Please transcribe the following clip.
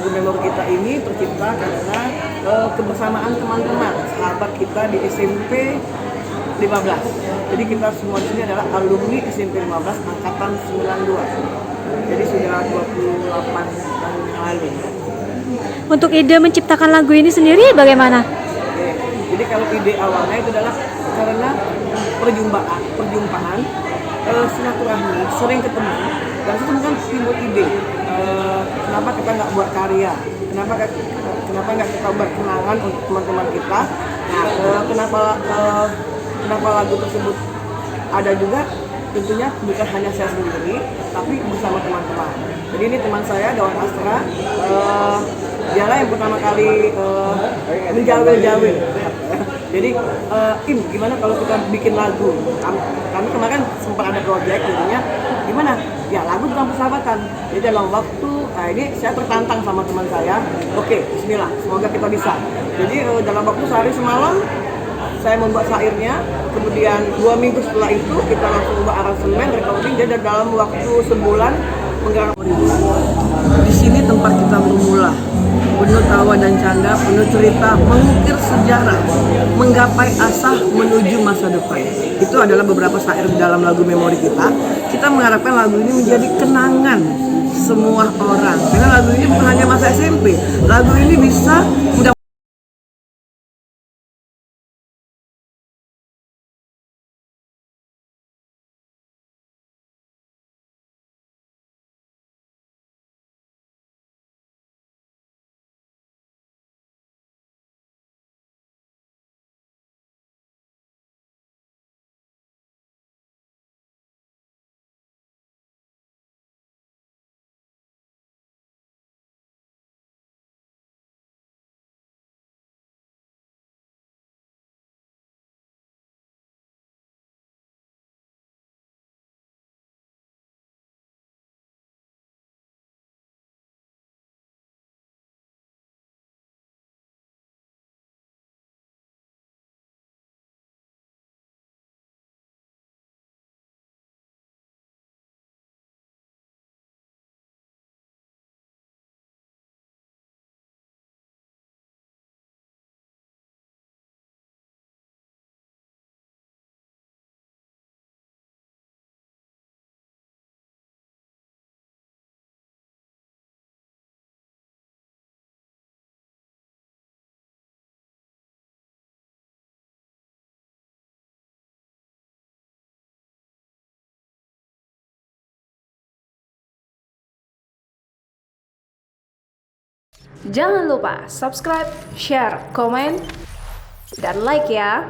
lagu memori kita ini tercipta karena kebersamaan teman-teman, sahabat kita di SMP 15. Jadi kita semua di sini adalah alumni SMP 15 angkatan 92. Jadi sudah 28 tahun yang lalu. Untuk ide menciptakan lagu ini sendiri bagaimana? Oke. Jadi kalau ide awalnya itu adalah karena perjumpaan, silaturahmi, sering ketemu, dan itu kan timbul ide. Kenapa kita nggak buat karya? Kenapa nggak kita buat kenangan untuk teman-teman kita? Nah, kenapa lagu tersebut ada juga? Tentunya bukan hanya saya sendiri, tapi bersama teman-teman. Jadi ini teman saya, Dawan Astra, dialah yang pertama kali menjawil-jawil. Jadi, gimana kalau kita bikin lagu? Kami kemarin sempat ada proyek, jadinya gimana? Ya lagu tentang persahabatan. Jadi dalam waktu, ini saya tertantang sama teman saya. Oke, bismillah, semoga kita bisa. Jadi dalam waktu sehari semalam, saya membuat syairnya, kemudian 2 minggu setelah itu kita langsung buat aransemen, recording, jadi dalam waktu sebulan menggarap. Di sini tempat kita bermula, penuh tawa dan canda, penuh cerita, mengukir sejarah, menggapai asa menuju masa depan. Itu adalah beberapa syair di dalam lagu memori kita. Kita mengharapkan lagu ini menjadi kenangan semua orang, karena lagu ini bukan hanya masa SMP, lagu ini bisa mudah. Jangan lupa subscribe, share, komen, dan like ya.